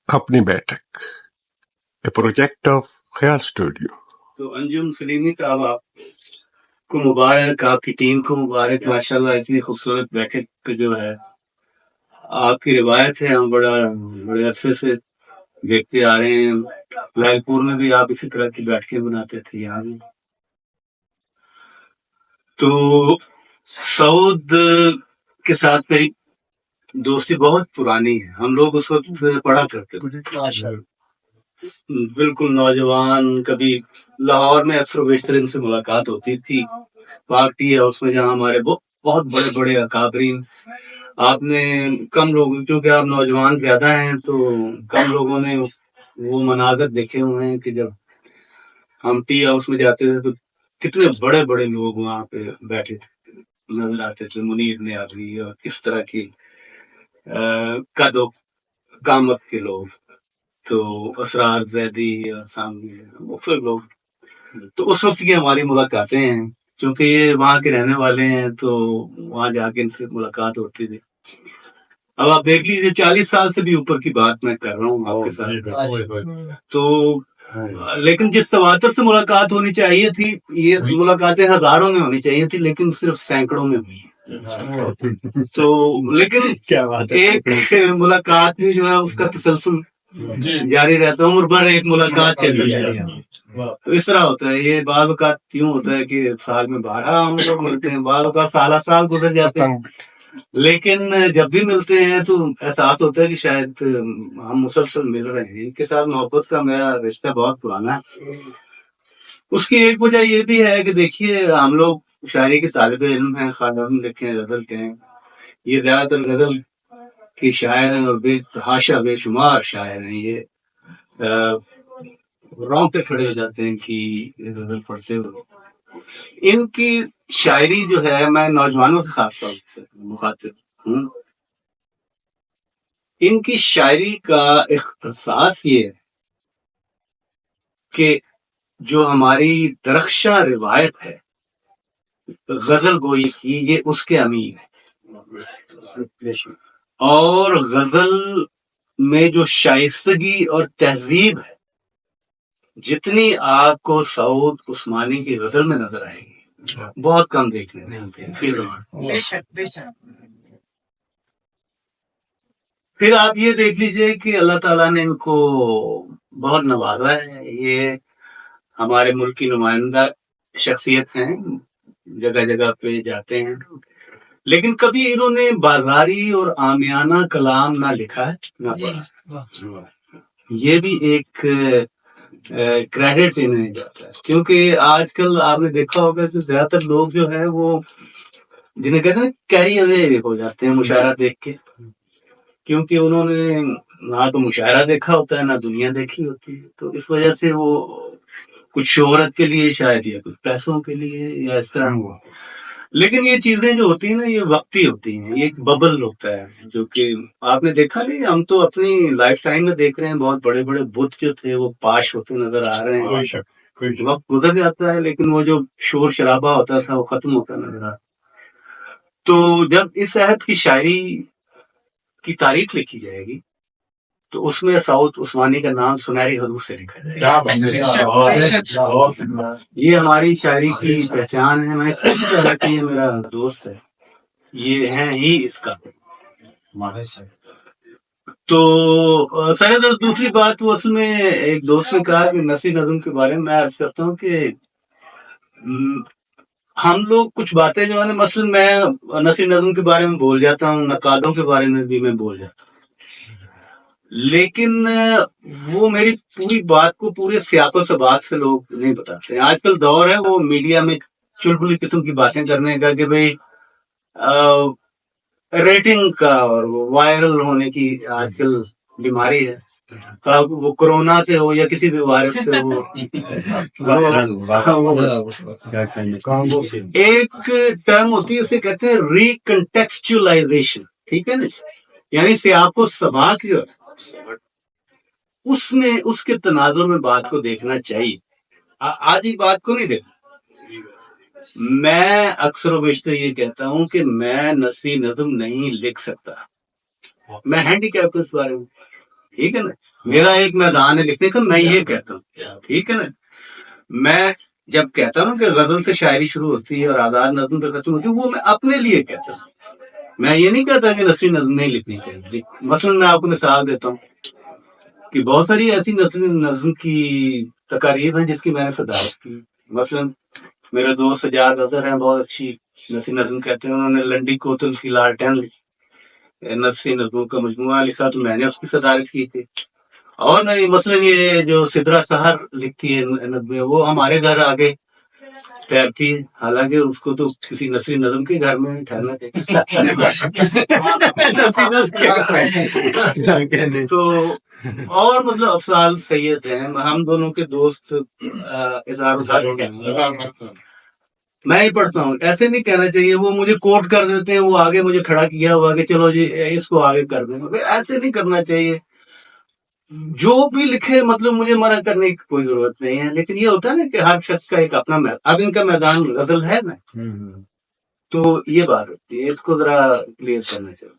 اپنی بیٹھک a project of خیال اسٹوڈیو۔ تو انجم سلیمی صاحب آپ کو مبارک، آپ کی ٹیم کو مبارک، ماشاءاللہ اتنی خوبصورت بیٹھک جو ہے آپ کی روایت ہے، ہم بڑے عرصے سے دیکھتے آ رہے ہیں۔ لال پور میں بھی آپ اسی طرح کی بیٹھکیں بناتے تھے یہاں بھی۔ تو سعود کے ساتھ میری دوستی بہت پرانی ہے، ہم لوگ اس وقت پڑھا کرتے تھے، بالکل نوجوان۔ کبھی لاہور میں اکثر و بیشتر ان سے ملاقات ہوتی تھی، پارٹی ہاؤس میں جہاں ہمارے بہت بڑے بڑے اکابرین، آپ نے کم لوگ، کیونکہ آپ نوجوان زیادہ ہیں تو کم لوگوں نے وہ مناظر دیکھے ہوئے ہیں کہ جب ہم ٹی ہاؤس میں جاتے تھے تو کتنے بڑے بڑے لوگ وہاں پہ بیٹھے تھے نظر آتے تھے، منیر نیازی اور اس طرح کی قد و قامت کے لوگ، تو اسرار زیدی اور سامنے مختلف لوگ۔ تو اس وقت کی ہماری ملاقاتیں ہیں، کیونکہ یہ وہاں کے رہنے والے ہیں تو وہاں جا کے ان سے ملاقات ہوتی تھی۔ اب آپ دیکھ لیجیے 40 سال سے بھی اوپر کی بات میں کر رہا ہوں آپ کے ساتھ، تو لیکن جس تواتر سے ملاقات ہونی چاہیے تھی، یہ ملاقاتیں ہزاروں میں ہونی چاہیے تھی لیکن صرف سینکڑوں میں ہوئی۔ تو لیکن ایک ملاقات بھی جو ہے اس کا تسلسل جاری رہتا ہے، عمر بھر ایک ملاقات چلتی رہتی ہے۔ تو اس طرح ہوتا ہے، یہ بعض اوقات یوں ہوتا ہے کہ سال میں 12 ہم لوگ ملتے ہیں، بعض اوقات سال گزر جاتے ہیں، لیکن جب بھی ملتے ہیں تو احساس ہوتا ہے کہ شاید ہم مسلسل مل رہے ہیں۔ ان کے ساتھ محبت کا میرا رشتہ بہت پرانا ہے۔ اس کی ایک وجہ یہ بھی ہے کہ دیکھیے ہم لوگ شاعری کے طالب علم ہیں، خواندان لکھیں، غزل کے ہیں، یہ زیادہ تر غزل کی شاعر ہیں اور حاشا بے شمار شاعر ہیں، یہ رونگٹے کھڑے ہو جاتے ہیں کہ غزل پڑھتے ہوئے۔ ان کی شاعری جو ہے، میں نوجوانوں سے خاص طور پر مخاطب ہوں، ان کی شاعری کا اختصاص یہ ہے کہ جو ہماری درخشاں روایت ہے غزل گوئی کی، یہ اس کے امیر ہے، اور غزل میں جو شائستگی اور تہذیب ہے جتنی آپ کو سعود عثمانی کی غزل میں نظر آئے گی بہت کم دیکھنے میں ملتی ہے۔ پھر آپ یہ دیکھ لیجئے کہ اللہ تعالیٰ نے ان کو بہت نوازا ہے، یہ ہمارے ملک کی نمائندہ شخصیت ہیں، جگہ جگہ پہ جاتے ہیں، لیکن کبھی انہوں نے بازاری اور عامیانہ کلام نہ لکھا ہے نہ پڑھا۔ یہ بھی ایک کریڈٹ انہیں جاتا ہے، کیونکہ آج کل آپ نے دیکھا ہوگا کہ زیادہ تر لوگ جو ہے وہ جنہیں کہتے ہیں کیری اوے ہو جاتے ہیں مشاعرہ دیکھ کے، کیونکہ انہوں نے نہ تو مشاعرہ دیکھا ہوتا ہے نہ دنیا دیکھی ہوتی ہے، تو اس وجہ سے وہ کچھ شہرت کے لیے شاید یا کچھ پیسوں کے لیے یا اس طرح ہوا۔ لیکن یہ چیزیں جو ہوتی ہیں نا، یہ وقتی ہوتی ہیں، یہ ایک ببل ہوتا ہے جو کہ آپ نے دیکھا نہیں، ہم تو اپنی لائف ٹائم میں دیکھ رہے ہیں بہت بڑے بڑے بت جو تھے وہ پاش ہوتے نظر آ رہے ہیں، وقت گزر جاتا ہے لیکن وہ جو شور شرابہ ہوتا تھا وہ ختم ہوتا نظر آتا۔ تو جب اس عہد کی شاعری کی تاریخ لکھی جائے گی تو اس میں سعود عثمانی کا نام سنہری حروف سے لکھا جائے گا۔ یہ ہماری شاعری کی پہچان ہے، میں اس لیے کہہ رہا کہ یہ میرا دوست ہے، یہ ہیں ہی اس کا۔ تو سر دوسری بات، وہ اس میں ایک دوست نے کہا کہ نثری نظم کے بارے میں عرض کرتا ہوں کہ ہم لوگ کچھ باتیں جو ہے نا، مثلا میں نثری نظم کے بارے میں بول جاتا ہوں، نقادوں کے بارے میں بھی میں بول جاتا ہوں، لیکن وہ میری پوری بات کو پورے سیاق و سباق سے لوگ نہیں بتاتے ہیں۔ آج کل دور ہے وہ میڈیا میں چلبلی قسم کی باتیں کرنے کا کہ بھئی ریٹنگ کا اور وائرل ہونے کی آج کل بیماری ہے، وہ کورونا سے ہو یا کسی بھی وائرس سے ہو۔ ایک ٹرم ہوتی ہے اسے کہتے ہیں ریکنٹیکسچولائزیشن، ٹھیک ہے نا، یعنی سیاق و سباق جو ہے اس میں اس کے تناظر میں بات کو دیکھنا چاہیے، آدھی بات کو نہیں دیکھنا۔ میں اکثر و بیشتر یہ کہتا ہوں کہ میں نثری نظم نہیں لکھ سکتا، میں ہینڈی کیپ اس بارے میں، ٹھیک ہے نا. میرا ایک میدان ہے لکھنے کا, میں یہ کہتا ہوں, ٹھیک ہے نا. میں جب کہتا ہوں کہ غزل سے شاعری شروع ہوتی ہے اور آزاد نظم پہ ختم ہوتی ہے, وہ میں اپنے لیے کہتا ہوں. میں یہ نہیں کہتا کہ نثری نظم نہیں لکھنی چاہیے. مثلاً میں آپ کو مثال دیتا ہوں کہ بہت ساری ایسی نثری نظم کی تقاریب ہیں جس کی میں نے صدارت کی. مثلاً میرے دوست سجاد اظہر ہیں, بہت اچھی نثری نظم کہتے ہیں, انہوں نے لنڈی کوتل کی لالٹین لکھی, نثری نظموں کا مجموعہ لکھا, تو میں نے اس کی صدارت کی تھی. اور نہیں, مثلاً یہ جو سدرا سحر لکھتی ہے نظمیں, وہ ہمارے گھر آگے تیرتی ہے, حالانکہ اس کو تو کسی نثری نظم کے گھر میں ٹھہرنا چاہیے. تو اور مطلب افضال سید ہیں, ہم دونوں کے دوست اظہار میں ہی پڑھتا ہوں. ایسے نہیں کہنا چاہیے وہ مجھے کوٹ کر دیتے ہیں, وہ آگے مجھے کھڑا کیا ہوا کہ چلو جی اس کو آگے کر دیں. ایسے نہیں کرنا چاہیے. جو بھی لکھے مطلب مجھے منع کرنے کی کوئی ضرورت نہیں ہے, لیکن یہ ہوتا ہے نا کہ ہر شخص کا ایک اپنا میدان. اب ان کا میدان غزل ہے نا, تو یہ بات ہوتی ہے, اس کو ذرا کلیئر کرنا چاہیے.